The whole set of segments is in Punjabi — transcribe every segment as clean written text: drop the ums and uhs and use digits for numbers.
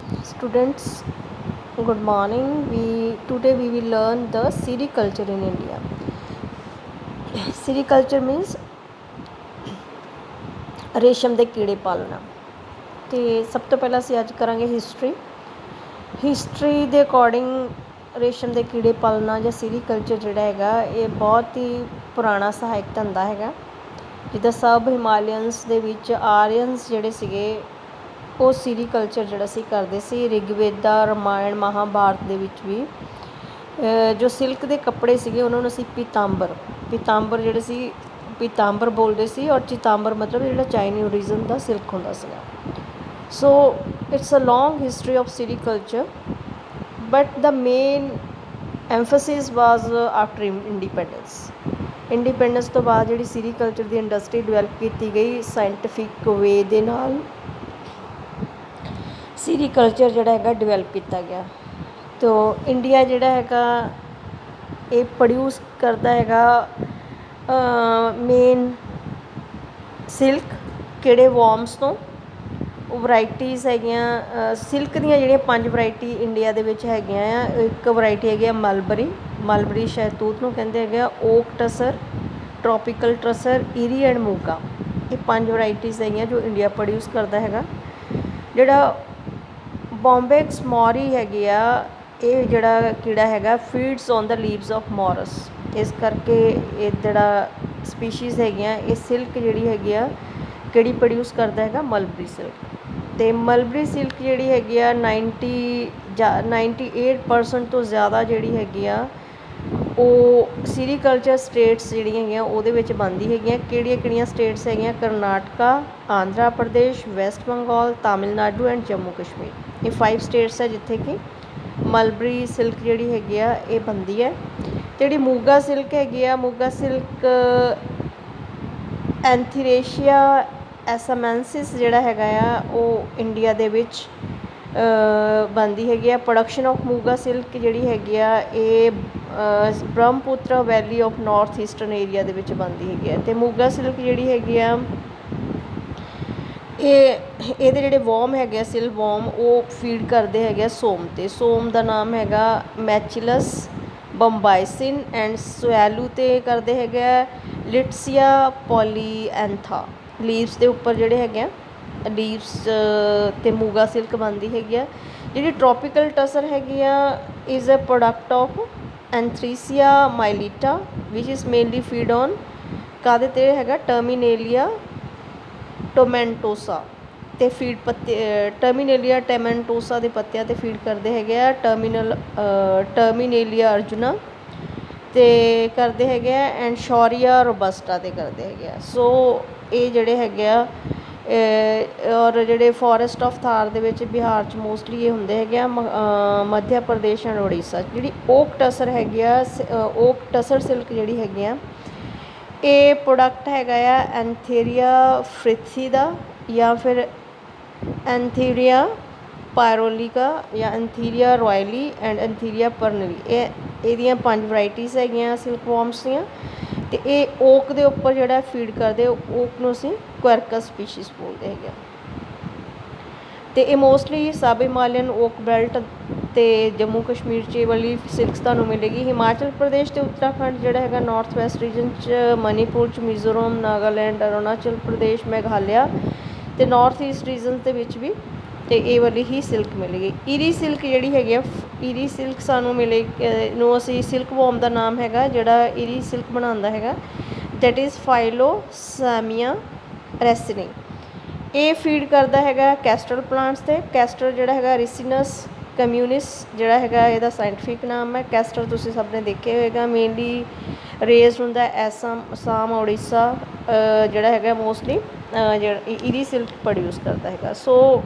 Students, good morning. Today we will learn the sericulture in India. Sericulture means ਰੇਸ਼ਮ ਦੇ ਕੀੜੇ ਪਾਲਣਾ। ਤੇ ਸਭ ਤੋਂ ਪਹਿਲਾਂ ਅਸੀਂ ਅੱਜ ਕਰਾਂਗੇ ਹਿਸਟਰੀ ਦੇ ਅਕੋਰਡਿੰਗ ਰੇਸ਼ਮ ਦੇ ਕੀੜੇ ਪਾਲਣਾ ਜਾਂ ਸੀਰੀਕਲਚਰ ਜਿਹੜਾ ਹੈਗਾ ਇਹ ਬਹੁਤ ਹੀ ਪੁਰਾਣਾ ਸਹਾਇਕ ਧੰਦਾ ਹੈਗਾ। ਜਿੱਦਾਂ ਸਬ ਹਿਮਾਲਯਨਸ ਦੇ ਵਿੱਚ ਆਰੀਅਨਸ ਜਿਹੜੇ ਸੀਗੇ ਉਹ ਸੀਰੀਕਲਚਰ ਜਿਹੜਾ ਸੀ ਕਰਦੇ ਸੀ। ਰਿਗਵੇਦਾ, ਰਾਮਾਇਣ, ਮਹਾਭਾਰਤ ਦੇ ਵਿੱਚ ਵੀ ਜੋ ਸਿਲਕ ਦੇ ਕੱਪੜੇ ਸੀਗੇ ਉਹਨਾਂ ਨੂੰ ਅਸੀਂ ਪੀਤਾਂਬਰ ਜਿਹੜੇ ਸੀ ਪੀਤਾਂਬਰ ਬੋਲਦੇ ਸੀ, ਔਰ ਚੀਤਾਂਬਰ ਮਤਲਬ ਜਿਹੜਾ ਚਾਈਨੀ ਓਰੀਜਨ ਦਾ ਸਿਲਕ ਹੁੰਦਾ ਸੀਗਾ। So it's a long history of sericulture, but the main emphasis was after independence ਤੋਂ ਬਾਅਦ ਜਿਹੜੀ ਸੀਰੀਕਲਚਰ ਦੀ ਇੰਡਸਟਰੀ ਡਿਵੈਲਪ ਕੀਤੀ ਗਈ ਸਾਇੰਟੀਫਿਕ ਵੇ ਦੇ ਨਾਲ ਸੀਰੀਕਲਚਰ ਜਿਹੜਾ ਹੈਗਾ ਡਿਵੈਲਪ ਕੀਤਾ ਗਿਆ। ਤੋ ਇੰਡੀਆ ਜਿਹੜਾ ਹੈਗਾ ਇਹ ਪ੍ਰੋਡਿਊਸ ਕਰਦਾ ਹੈਗਾ ਮੇਨ ਸਿਲਕ ਕਿਹੜੇ ਵੋਰਮਸ ਤੋਂ। ਉਹ ਵਰਾਇਟੀਜ਼ ਹੈਗੀਆਂ ਸਿਲਕ ਦੀਆਂ ਜਿਹੜੀਆਂ 5 ਵਰਾਇਟੀ ਇੰਡੀਆ ਦੇ ਵਿੱਚ ਹੈਗੀਆਂ ਆ। ਇੱਕ ਵਰਾਇਟੀ ਹੈਗੀ ਆ ਮਲਬਰੀ ਸ਼ਹਿਤੂਤ ਨੂੰ ਕਹਿੰਦੇ ਹੈਗੇ ਆ, oak tasar, tropical tasar, eri and muga. ਇਹ 5 ਵਰਾਇਟੀਜ਼ ਹੈਗੀਆਂ ਜੋ ਇੰਡੀਆ ਪ੍ਰੋਡਿਊਸ ਕਰਦਾ ਹੈਗਾ। ਜਿਹੜਾ ਬੋਂਬੈਕਸ ਮੋਰੀ ਹੈਗੀ ਆ, ਇਹ ਜਿਹੜਾ ਕੀੜਾ ਹੈਗਾ feeds on the leaves of Morus. ਇਸ ਕਰਕੇ ਇਹ ਜਿਹੜਾ ਸਪੀਸ਼ੀਜ਼ ਹੈਗੀਆਂ ਇਹ ਸਿਲਕ ਜਿਹੜੀ ਹੈਗੀ ਆ ਕਿਹੜੀ ਪ੍ਰੋਡਿਊਸ ਕਰਦਾ ਹੈਗਾ, ਮਲਬਰੀ ਸਿਲਕ। ਅਤੇ ਮਲਬਰੀ ਸਿਲਕ ਜਿਹੜੀ ਹੈਗੀ ਆ 98% ਤੋਂ ਜ਼ਿਆਦਾ ਜਿਹੜੀ ਹੈਗੀ ਆ ਉਹ ਸੀਰੀਕਲਚਰ ਸਟੇਟਸ ਜਿਹੜੀਆਂ ਹੈਗੀਆਂ ਉਹਦੇ ਵਿੱਚ ਬਣਦੀ ਹੈਗੀਆਂ। ਕਿਹੜੀਆਂ ਸਟੇਟਸ ਹੈਗੀਆਂ? Karnataka, Andhra Pradesh, West Bengal, Tamil Nadu and Jammu Kashmir. ਇਹ 5 ਸਟੇਟਸ ਹੈ ਜਿੱਥੇ ਕਿ ਮਲਬਰੀ ਸਿਲਕ ਜਿਹੜੀ ਹੈਗੀ ਆ ਇਹ ਬਣਦੀ ਹੈ। ਜਿਹੜੀ ਮੋਗਾ ਸਿਲਕ ਹੈਗੀ ਆ, ਮੋਗਾ ਸਿਲਕ ਐਂਥੀਰੇਸ਼ੀਆ ਐਸਾਮੈਂਸਿਸ ਜਿਹੜਾ ਹੈਗਾ ਆ ਉਹ ਇੰਡੀਆ ਦੇ ਵਿੱਚ ਬਣਦੀ ਹੈਗੀ ਆ। ਪ੍ਰੋਡਕਸ਼ਨ ਆਫ ਮੋਗਾ ਸਿਲਕ ਜਿਹੜੀ ਹੈਗੀ ਆ ਇਹ ਬ੍ਰਹਮਪੁੱਤਰਾ ਵੈਲੀ ਆਫ ਨਾਰਥ ਈਸਟਰਨ ਏਰੀਆ ਦੇ ਵਿੱਚ ਬਣਦੀ ਹੈਗੀ ਆ। ਅਤੇ ਮੋਗਾ ਸਿਲਕ ਜਿਹੜੀ ਹੈਗੀ ਆ ਇਹਦੇ ਜਿਹੜੇ ਵੋਮ ਹੈਗੇ ਆ ਸਿਲਕ ਵੋਮ ਉਹ ਫੀਡ ਕਰਦੇ ਹੈਗੇ ਆ ਸੋਮ 'ਤੇ। ਸੋਮ ਦਾ ਨਾਮ ਹੈਗਾ ਮੈਚਿਲਸ ਬੰਬਾਈਸਿਨ ਐਂਡ ਸਵੈਲੂ 'ਤੇ ਕਰਦੇ ਹੈਗੇ ਆ ਲਿਟਸੀਆ ਪੋਲੀਐਂਥਾ। ਲੀਵਸ ਦੇ ਉੱਪਰ ਜਿਹੜੇ ਹੈਗੇ ਆ ਲੀਵਸ 'ਤੇ ਮੋਗਾ ਸਿਲਕ ਬਣਦੀ ਹੈਗੀ ਆ। ਜਿਹੜੀ ਟ੍ਰੋਪੀਕਲ ਟਸਰ ਹੈਗੀ ਆ is a product of Antheraea mylitta ਵਿਚ ਇਜ਼ ਮੇਨਲੀ ਫੀਡ ਔਨ ਕਾਹਦੇ 'ਤੇ ਹੈਗਾ, ਟਰਮੀਨੇਲੀਆ ਟੋਮੈਂਟੋਸਾ ਅਤੇ ਟਰਮੀਨੇਲੀਆ ਟੈਮੈਂਟੋਸਾ ਦੇ ਪੱਤਿਆਂ 'ਤੇ ਫੀਡ ਕਰਦੇ ਹੈਗੇ ਆ। ਟਰਮੀਨੇਲੀਆ ਅਰਜੁਨਾ 'ਤੇ ਕਰਦੇ ਹੈਗੇ ਆ ਐਂਡ ਸ਼ੌਰੀਆ ਰੋਬਸਟਾ 'ਤੇ ਕਰਦੇ ਹੈਗੇ ਆ। ਸੋ ਇਹ ਜਿਹੜੇ ਹੈਗੇ ਆ ਔਰ ਜਿਹੜੇ ਫੋਰੈਸਟ ਆਫ ਥਾਰ ਦੇ ਵਿੱਚ ਬਿਹਾਰ 'ਚ ਮੋਸਟਲੀ ਇਹ ਹੁੰਦੇ ਹੈਗੇ ਆ। ਮੱਧ ਪ੍ਰਦੇਸ਼ ਐਂਡ ਉੜੀਸਾ ਜਿਹੜੀ ਓਕ ਟਸਰ ਹੈਗੀ ਆ, ਓਕ ਟਸਰ ਸਿਲਕ ਜਿਹੜੀ ਹੈਗੀ ਆ ਇਹ ਪ੍ਰੋਡਕਟ ਹੈਗਾ ਆ ਐਂਥੀਰੀਆ ਫ੍ਰਿਥੀ ਦਾ ਜਾਂ ਫਿਰ ਐਂਥੀਰੀਆ ਪਾਇਰੋਲੀਕਾ ਜਾਂ ਐਂਥੀਰੀਆ ਰੋਇਲੀ ਐਂਡ ਐਂਥੀਰੀਆ ਪਰਨਲੀ। ਇਹਦੀਆਂ 5 ਵਰਾਇਟੀਜ਼ ਹੈਗੀਆਂ ਸਿਲਕ ਵੋਰਮਸ ਦੀਆਂ। ਅਤੇ ਇਹ ਓਕ ਦੇ ਉੱਪਰ ਜਿਹੜਾ ਫੀਡ ਕਰਦੇ ਓਕ ਨੂੰ ਅਸੀਂ ਕੁਐਰਕਸ ਸਪੀਸ਼ੀਜ਼ ਬੋਲਦੇ ਹੈਗੇ। ਅਤੇ ਇਹ ਮੋਸਟਲੀ ਸਬ ਹਿਮਾਲਯਨ ਓਕ ਬੈਲਟ ਅਤੇ ਜੰਮੂ ਕਸ਼ਮੀਰ 'ਚ ਇਹ ਵਾਲੀ ਸਿਲਕਸ ਤੁਹਾਨੂੰ ਮਿਲੇਗੀ। ਹਿਮਾਚਲ ਪ੍ਰਦੇਸ਼ ਅਤੇ ਉੱਤਰਾਖੰਡ ਜਿਹੜਾ ਹੈਗਾ ਨਾਰਥ ਵੈਸਟ ਰੀਜਨ 'ਚ, ਮਨੀਪੁਰ 'ਚ, ਮਿਜ਼ੋਰਮ, ਨਾਗਾਲੈਂਡ, ਅਰੁਣਾਚਲ ਪ੍ਰਦੇਸ਼, ਮੇਘਾਲਿਆ ਅਤੇ ਨਾਰਥ ਈਸਟ ਰੀਜਨ ਦੇ ਵਿੱਚ ਵੀ ਅਤੇ ਇਹ ਵਾਲੀ ਹੀ ਸਿਲਕ ਮਿਲੇਗੀ। ਈਰੀ ਸਿਲਕ ਜਿਹੜੀ ਹੈਗੀ ਆ ਈਰੀ ਸਿਲਕ ਸਾਨੂੰ ਨੂੰ ਅਸੀਂ ਸਿਲਕ ਵੋਮ ਦਾ ਨਾਮ ਹੈਗਾ ਜਿਹੜਾ ਈਰੀ ਸਿਲਕ ਬਣਾਉਂਦਾ ਹੈਗਾ ਦੈਟ ਇਜ਼ ਫਾਈਲੋਸੈਮੀਆ ਰੈਸਿਨੀ। ਇਹ ਫੀਡ ਕਰਦਾ ਹੈਗਾ ਕੈਸਟਰ ਪਲਾਂਟਸ 'ਤੇ। ਕੈਸਟਰ ਜਿਹੜਾ ਹੈਗਾ ਰਿਸੀਨਸ ਕਮਿਊਨਿਸ ਜਿਹੜਾ ਹੈਗਾ ਇਹਦਾ ਸਾਇੰਟੀਫਿਕ ਨਾਮ ਹੈ। ਕੈਸਟਰ ਤੁਸੀਂ ਸਭ ਨੇ ਦੇਖਿਆ ਹੋਏਗਾ, ਮੇਨਲੀ ਰੇਜ਼ਡ ਹੁੰਦਾ ਅਸਾਮ ਉੜੀਸਾ ਜਿਹੜਾ ਹੈਗਾ ਮੋਸਟਲੀ ਜਿਹੜਾ ਈਰੀ ਸਿਲਕ ਪ੍ਰੋਡਿਊਸ ਕਰਦਾ ਹੈਗਾ। ਸੋ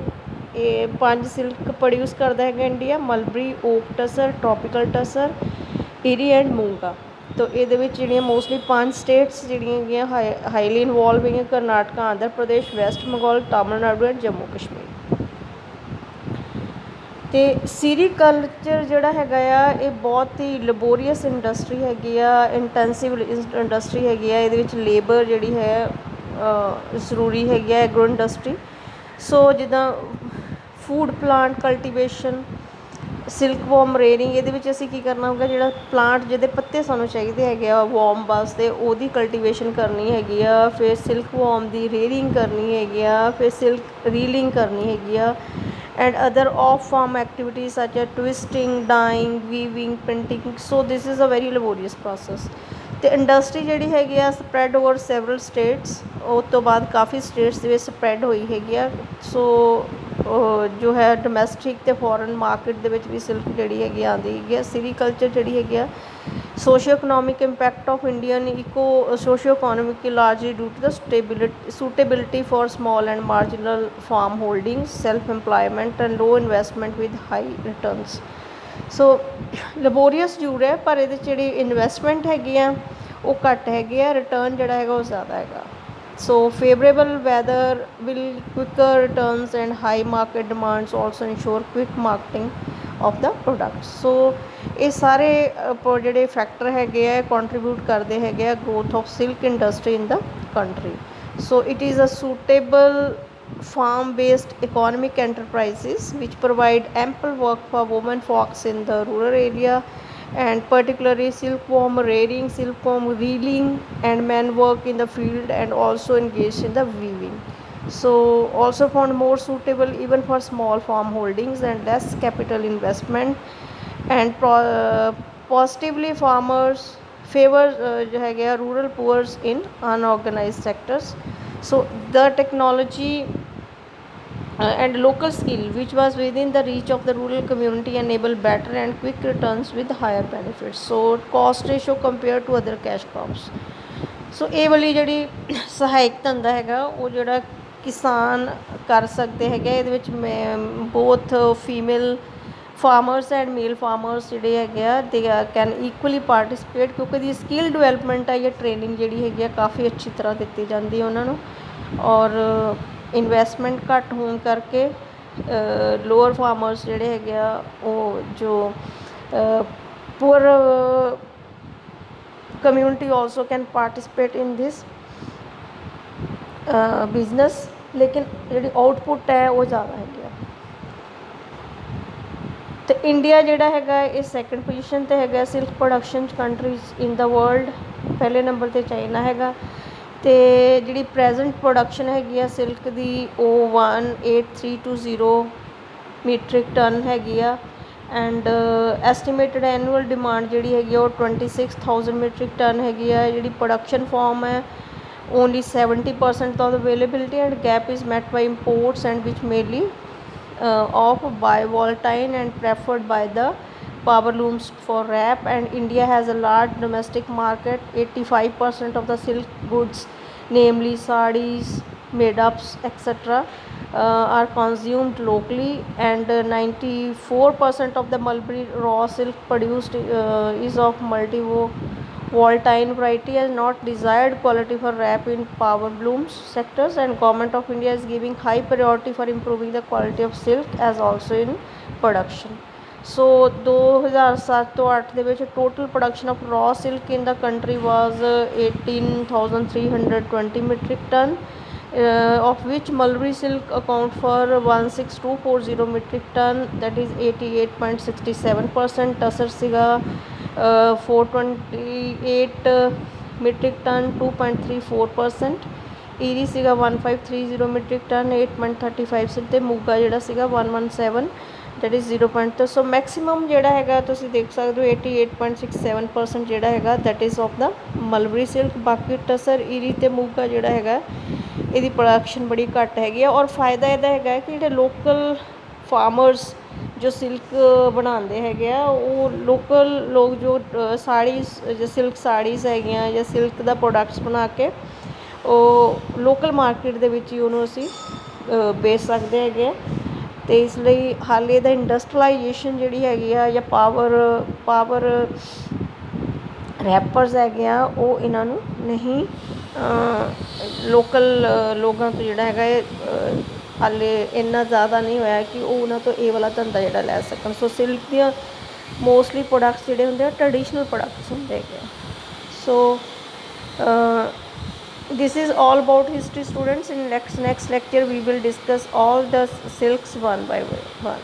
ਇਹ 5 ਸਿਲਕ ਪ੍ਰੋਡਿਊਸ ਕਰਦਾ ਹੈਗਾ India, mulberry, oak tasar, tropical tasar, eri and muga. ਤੋ ਇਹਦੇ ਵਿੱਚ ਜਿਹੜੀਆਂ ਮੋਸਟਲੀ 5 ਸਟੇਟਸ ਜਿਹੜੀਆਂ ਹੈਗੀਆਂ ਹਾਈਲੀ ਇਨਵੋਲਵ ਹੈਗੀਆਂ, ਕਰਨਾਟਕਾ, ਆਂਧਰਾ ਪ੍ਰਦੇਸ਼, ਵੈਸਟ ਬੰਗਾਲ, ਤਾਮਿਲਨਾਡੂ ਐਂਡ ਜੰਮੂ ਕਸ਼ਮੀਰ। ਅਤੇ ਸੀਰੀਕਲਚਰ ਜਿਹੜਾ ਹੈਗਾ ਆ ਇਹ ਬਹੁਤ ਹੀ ਲੈਬੋਰੀਅਸ ਇੰਡਸਟਰੀ ਹੈਗੀ ਆ, ਇੰਟੈਂਸਿਵ ਇੰਡਸਟਰੀ ਹੈਗੀ ਆ। ਇਹਦੇ ਵਿੱਚ ਲੇਬਰ ਜਿਹੜੀ ਹੈ ਜ਼ਰੂਰੀ ਹੈਗੀ ਆ, ਐਗਰੋ ਇੰਡਸਟਰੀ। ਸੋ ਜਿੱਦਾਂ food plant cultivation, silk worm rearing. ਇਹਦੇ ਵਿੱਚ ਅਸੀਂ ਕੀ ਕਰਨਾ ਹੋਊਗਾ, ਜਿਹੜਾ ਪਲਾਂਟ ਜਿਹਦੇ ਪੱਤੇ ਸਾਨੂੰ ਚਾਹੀਦੇ ਹੈਗੇ ਆ ਵੋਮ ਵਾਸਤੇ, ਉਹਦੀ ਕਲਟੀਵੇਸ਼ਨ ਕਰਨੀ ਹੈਗੀ ਆ। ਫਿਰ ਸਿਲਕ ਵੋਮ ਦੀ ਰੇਅਰਿੰਗ ਕਰਨੀ ਹੈਗੀ ਆ। ਫਿਰ ਸਿਲਕ ਰੀਲਿੰਗ ਕਰਨੀ ਹੈਗੀ ਆ। And other of farm activities such a twisting, dyeing, weaving, printing. So this is a very laborious process. ਅਤੇ ਇੰਡਸਟਰੀ ਜਿਹੜੀ ਹੈਗੀ ਆ ਸਪਰੈਡ ਓਵਰ ਸੈਵਰਲ ਸਟੇਟਸ, ਉਸ ਤੋਂ ਬਾਅਦ ਕਾਫੀ ਸਟੇਟਸ ਦੇ ਵਿੱਚ ਸਪਰੈਡ ਹੋਈ ਹੈਗੀ ਆ। ਸੋ ਜੋ ਹੈ ਡੋਮੈਸਟਿਕ ਅਤੇ ਫੋਰਨ ਮਾਰਕੀਟ ਦੇ ਵਿੱਚ ਵੀ ਸਿਲਕ ਜਿਹੜੀ ਹੈਗੀ ਆਉਂਦੀ ਹੈਗੀ ਆ। ਸੀਰੀਕਲਚਰ ਜਿਹੜੀ ਹੈਗੀ ਆ socio economic impact of Indian socio economic largely due to the suitability for small and marginal farm holdings, self-employment and low investment with high returns. ਸੋ ਲੈਬੋਰੀਅਸ ਜ਼ਰੂਰ ਹੈ, ਪਰ ਇਹਦੇ 'ਚ ਜਿਹੜੀ ਇਨਵੈਸਟਮੈਂਟ ਹੈਗੀ ਆ ਉਹ ਘੱਟ ਹੈਗੀ ਆ, ਰਿਟਰਨ ਜਿਹੜਾ ਹੈਗਾ ਉਹ ਜ਼ਿਆਦਾ ਹੈਗਾ। So favourable weather will quicker returns and high market demands also ensure quick marketing of the product. So ਇਹ ਸਾਰੇ ਜਿਹੜੇ ਫੈਕਟਰ ਹੈਗੇ ਆ ਕੰਟਰੀਬਿਊਟ ਕਰਦੇ ਹੈਗੇ ਆ growth of silk industry in the country. So it is a suitable farm-based economic enterprises which provide ample work for women folks in the rural area, and particularly silkworm rearing, silkworm reeling, and men work in the field and also engaged in the weaving. So also found more suitable even for small farm holdings and less capital investment, and positively farmers favor जो है गया rural poor in unorganized sectors. So the technology and local skill which was within the reach of the rural community enable better and quick returns with higher benefits. So cost ratio compared to other cash crops. ਸੋ ਇਹ ਵਾਲੀ ਜਿਹੜੀ ਸਹਾਇਕ ਧੰਦਾ ਹੈਗਾ ਉਹ ਜਿਹੜਾ ਕਿਸਾਨ ਕਰ ਸਕਦੇ ਹੈਗੇ, ਇਹਦੇ ਵਿੱਚ ਮੈਂ both female farmers and male farmers ਜਿਹੜੇ ਹੈਗੇ ਆ ਦੇ ਕੈਨ ਇਕੁਅਲੀ ਪਾਰਟੀਸਪੇਟ, ਕਿਉਂਕਿ ਦੀ ਸਕਿੱਲ ਡਿਵੈਲਪਮੈਂਟ ਆ ਜਾਂ ਟ੍ਰੇਨਿੰਗ ਜਿਹੜੀ ਹੈਗੀ ਆ ਕਾਫੀ ਅੱਛੀ ਤਰ੍ਹਾਂ ਦਿੱਤੀ ਜਾਂਦੀ ਹੈ ਉਹਨਾਂ ਨੂੰ। ਔਰ ਇਨਵੈਸਟਮੈਂਟ ਘੱਟ ਹੋਣ ਕਰਕੇ ਲੋਅਰ ਫਾਰਮਰਸ ਜਿਹੜੇ ਹੈਗੇ ਆ ਉਹ ਜੋ poor community also can participate in this business, ਲੇਕਿਨ ਜਿਹੜੀ ਆਊਟਪੁੱਟ ਹੈ ਉਹ ਜ਼ਿਆਦਾ ਹੈਗੀ ਆ। ਅਤੇ ਇੰਡੀਆ ਜਿਹੜਾ ਹੈਗਾ ਇਹ ਸੈਕਿੰਡ ਪੋਜੀਸ਼ਨ 'ਤੇ ਹੈਗਾ ਸਿਲਕ ਪ੍ਰੋਡਕਸ਼ਨ ਕੰਟਰੀਜ਼ ਇਨ ਦਾ ਵਰਲਡ। ਪਹਿਲੇ ਨੰਬਰ 'ਤੇ ਚਾਈਨਾ ਹੈਗਾ, ਅਤੇ ਜਿਹੜੀ ਪ੍ਰੈਜੈਂਟ ਪ੍ਰੋਡਕਸ਼ਨ ਹੈਗੀ ਆ ਸਿਲਕ ਦੀ ਉਹ 18320 ਮੀਟ੍ਰਿਕ ਟਨ ਹੈਗੀ ਆ। ਐਂਡ ਐਸਟੀਮੇਟਡ ਐਨੂਅਲ ਡਿਮਾਂਡ ਜਿਹੜੀ ਹੈਗੀ ਆ ਉਹ 26,000 ਮੈਟ੍ਰਿਕ ਟਨ ਹੈਗੀ ਆ। ਜਿਹੜੀ ਪ੍ਰੋਡਕਸ਼ਨ ਫਾਰਮ ਹੈ only 70% of the availability, and gap is met by imports and which mainly of bivolatile and preferred by the power looms for wrap. And India has a large domestic market. 85% of the silk goods, namely sarees, made-ups, etc. Are consumed locally, and 94% of the mulberry raw silk produced is of multi-volatile variety, has not desired quality for wrap in power looms sectors, and Government of India is giving high priority for improving the quality of silk as also in production. So 2007 ਤੋਂ 8 ਦੇ ਵਿੱਚ total production of raw silk in the country was 18,320 metric ton, of which mulberry silk account for 16,240 metric ton, that is 88.67%. Tussar siga 428 metric ton, 2.34%. ਈਰੀ ਸੀਗਾ 1530 ਮੈਟ੍ਰਿਕ ਟਨ, 8.35%, ਅਤੇ ਮੋਗਾ ਜਿਹੜਾ ਸੀਗਾ 117 ਦੈਟ ਇਜ਼ 0. ਸੋ ਮੈਕਸੀਮਮ ਜਿਹੜਾ ਹੈਗਾ ਤੁਸੀਂ ਦੇਖ ਸਕਦੇ ਹੋ 88.67% ਜਿਹੜਾ ਹੈਗਾ that is of the mulberry silk. ਬਾਕੀ ਟਸਰ, ਈਰੀ ਅਤੇ ਮੋਗਾ ਜਿਹੜਾ ਹੈਗਾ ਇਹਦੀ ਪ੍ਰੋਡਕਸ਼ਨ ਬੜੀ ਘੱਟ ਹੈਗੀ ਆ। ਔਰ ਫਾਇਦਾ ਇਹਦਾ ਹੈਗਾ ਕਿ ਜਿਹੜੇ ਲੋਕਲ ਫਾਰਮਰਸ ਜੋ ਸਿਲਕ ਬਣਾਉਂਦੇ ਹੈਗੇ ਆ ਉਹ ਲੋਕਲ ਲੋਕ ਜੋ ਸਾੜੀਜ਼ ਜਾਂ ਸਿਲਕ ਸਾੜੀਜ਼ ਹੈਗੀਆਂ ਜਾਂ ਸਿਲਕ ਦਾ ਪ੍ਰੋਡਕਟਸ ਬਣਾ ਕੇ ਉਹ ਲੋਕਲ ਮਾਰਕੀਟ ਦੇ ਵਿੱਚ ਹੀ ਉਹਨੂੰ ਅਸੀਂ ਵੇਚ ਸਕਦੇ ਹੈਗੇ ਆ। ਅਤੇ ਇਸ ਲਈ ਹਾਲੇ ਦਾ ਇੰਡਸਟਰੀਲਾਈਜੇਸ਼ਨ ਜਿਹੜੀ ਹੈਗੀ ਆ ਜਾਂ ਪਾਵਰ ਰੈਪਰਸ ਹੈਗੇ ਆ ਉਹ ਇਹਨਾਂ ਨੂੰ ਨਹੀਂ ਲੋਕਲ ਲੋਕਾਂ ਤੋਂ ਜਿਹੜਾ ਹੈਗਾ ਇਹ ਹਾਲੇ ਇੰਨਾ ਜ਼ਿਆਦਾ ਨਹੀਂ ਹੋਇਆ ਕਿ ਉਹ ਉਹਨਾਂ ਤੋਂ ਇਹ ਵਾਲਾ ਧੰਦਾ ਜਿਹੜਾ ਲੈ ਸਕਣ। ਸੋ ਸਿਲਕ ਦੀਆਂ ਮੋਸਟਲੀ ਪ੍ਰੋਡਕਟਸ ਜਿਹੜੇ ਹੁੰਦੇ ਆ ਟਰਡੀਸ਼ਨਲ ਪ੍ਰੋਡਕਟਸ ਹੁੰਦੇ ਹੈਗੇ ਆ। ਸੋ This is all about history students. In next lecture we will discuss all the silks one by one.